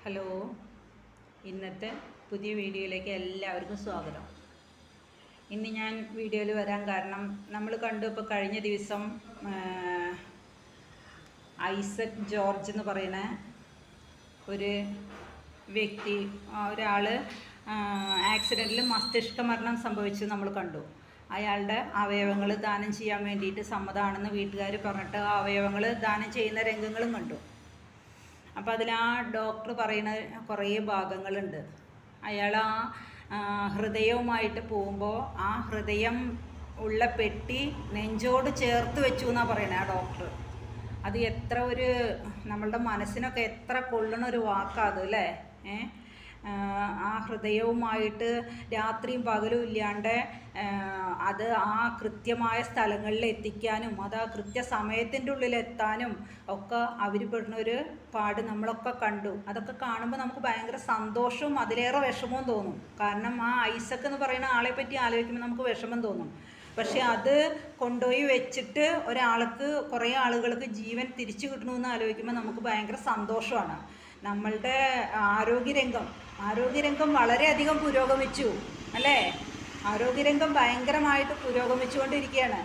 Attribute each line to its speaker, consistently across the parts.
Speaker 1: Hello, ഇന്നത്തെ പുതിയ വീഡിയോയിലേക്ക് എല്ലാവർക്കും സ്വാഗതം. ഇന്ന് ഞാൻ വീഡിയോയിൽ വരാൻ കാരണം നമ്മൾ കണ്ടു ഇപ്പോൾ കഴിഞ്ഞ ദിവസം ഐസക് ജോർജ് എന്ന് പറയുന്ന ഒരു വ്യക്തി, ഒരാൾ ആക്സിഡൻറ്റിൽ മസ്തിഷ്ക മരണം സംഭവിച്ചു നമ്മൾ കണ്ടു. അയാളുടെ അവയവങ്ങൾ ദാനം ചെയ്യാൻ വേണ്ടിയിട്ട് സമ്മതമാണെന്ന് വീട്ടുകാർ പറഞ്ഞിട്ട് ആ അവയവങ്ങൾ ദാനം ചെയ്യുന്ന രംഗങ്ങളും കണ്ടു. അപ്പോൾ അതിൽ ആ ഡോക്ടർ പറയുന്ന കുറേ ഭാഗങ്ങളുണ്ട്. അയാൾ ആ ഹൃദയവുമായിട്ട് പോകുമ്പോൾ ആ ഹൃദയം ഉള്ള പെട്ടി നെഞ്ചോട് ചേർത്ത് വെച്ചു എന്നാണ് പറയണത് ആ ഡോക്ടർ. അത് എത്ര ഒരു നമ്മളുടെ മനസ്സിനൊക്കെ എത്ര കൊള്ളണ ഒരു വാക്കാത് അല്ലേ. ആ ഹൃദയവുമായിട്ട് രാത്രിയും പകലും ഇല്ലാണ്ട് അത് ആ കൃത്യമായ സ്ഥലങ്ങളിൽ എത്തിക്കാനും അത് ആ കൃത്യസമയത്തിൻ്റെ ഉള്ളിൽ എത്താനും ഒക്കെ അവർ പെടുന്നൊരു പാട് നമ്മളൊക്കെ കണ്ടു. അതൊക്കെ കാണുമ്പോൾ നമുക്ക് ഭയങ്കര സന്തോഷവും അതിലേറെ വിഷമവും തോന്നും. കാരണം ആ ഐസക് എന്ന് പറയുന്ന ആളെ പറ്റി ആലോചിക്കുമ്പോൾ നമുക്ക് വിഷമം തോന്നും. പക്ഷെ അത് കൊണ്ടുപോയി വെച്ചിട്ട് ഒരാൾക്ക് കുറേ ആളുകൾക്ക് ജീവൻ തിരിച്ചു കിട്ടണമെന്ന് ആലോചിക്കുമ്പോൾ നമുക്ക് ഭയങ്കര സന്തോഷമാണ്. നമ്മളുടെ ആരോഗ്യരംഗം വളരെയധികം പുരോഗമിച്ചു അല്ലേ. ആരോഗ്യരംഗം ഭയങ്കരമായിട്ട് പുരോഗമിച്ചുകൊണ്ടിരിക്കുകയാണ്.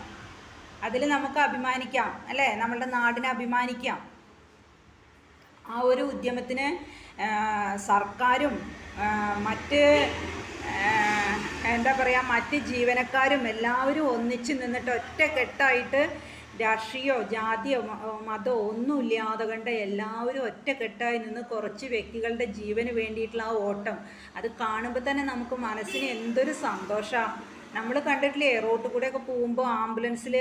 Speaker 1: അതിൽ നമുക്ക് അഭിമാനിക്കാം അല്ലേ, നമ്മളുടെ നാടിനെ അഭിമാനിക്കാം. ആ ഒരു ഉദ്യമത്തിന് സർക്കാരും മറ്റ് മറ്റ് ജീവനക്കാരും എല്ലാവരും ഒന്നിച്ച് നിന്നിട്ട് ഒറ്റക്കെട്ടായിട്ട് രാഷ്ട്രീയമോ ജാതിയോ മതമോ ഒന്നുമില്ലാതെ കണ്ട് എല്ലാവരും ഒറ്റക്കെട്ടായി നിന്ന് കുറച്ച് വ്യക്തികളുടെ ജീവന് വേണ്ടിയിട്ടുള്ള ആ ഓട്ടം അത് കാണുമ്പോൾ തന്നെ നമുക്ക് മനസ്സിന് എന്തൊരു സന്തോഷമാണ്. നമ്മൾ കണ്ടിട്ടില്ലേ, റോട്ടിൽ കൂടെയൊക്കെ പോകുമ്പോൾ ആംബുലൻസിൽ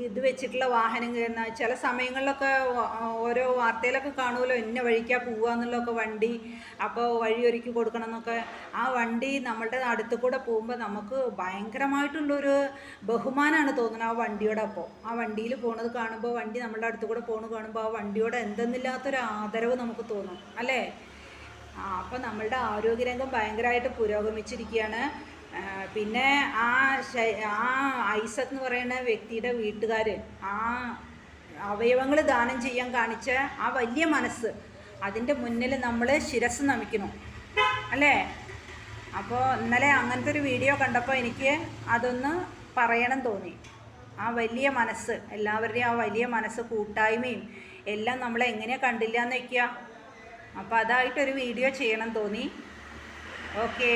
Speaker 1: ഇത് വെച്ചിട്ടുള്ള വാഹനം കയറുന്ന ചില സമയങ്ങളിലൊക്കെ ഓരോ വാർത്തയിലൊക്കെ കാണുമല്ലോ, ഇന്ന വഴിക്കാണ് പോവുക എന്നുള്ളതൊക്കെ വണ്ടി, അപ്പോൾ വഴിയൊരുക്കി കൊടുക്കണം എന്നൊക്കെ. ആ വണ്ടി നമ്മളുടെ അടുത്ത് കൂടെ പോകുമ്പോൾ നമുക്ക് ഭയങ്കരമായിട്ടുള്ളൊരു ബഹുമാനമാണ് തോന്നുന്നത് ആ വണ്ടിയോടൊപ്പം. ആ വണ്ടിയിൽ പോണത് കാണുമ്പോൾ, വണ്ടി നമ്മളുടെ അടുത്ത് കൂടെ പോകുന്നത് കാണുമ്പോൾ ആ വണ്ടിയോട് എന്തെന്നില്ലാത്തൊരു ആദരവ് നമുക്ക് തോന്നും അല്ലേ. അപ്പോൾ നമ്മളുടെ ആരോഗ്യരംഗം ഭയങ്കരമായിട്ട് പുരോഗമിച്ചിരിക്കുകയാണ്. പിന്നെ ആ ഐസക് എന്ന് പറയുന്ന വ്യക്തിയുടെ വീട്ടുകാർ ആ അവയവങ്ങൾ ദാനം ചെയ്യാൻ കാണിച്ച ആ വലിയ മനസ്സ്, അതിൻ്റെ മുന്നിൽ നമ്മൾ ശിരസ് നമിക്കണം അല്ലേ. അപ്പോൾ ഇന്നലെ അങ്ങനത്തെ ഒരു വീഡിയോ കണ്ടപ്പോൾ എനിക്ക് അതൊന്ന് പറയണം തോന്നി. ആ വലിയ മനസ്സ്, എല്ലാവരുടെയും ആ വലിയ മനസ്സ്, കൂട്ടായ്മയും എല്ലാം നമ്മളെ എങ്ങനെയാണ് കണ്ടില്ല എന്ന് വയ്ക്കുക. അപ്പോൾ അതായിട്ടൊരു വീഡിയോ ചെയ്യണം തോന്നി. ഓക്കേ.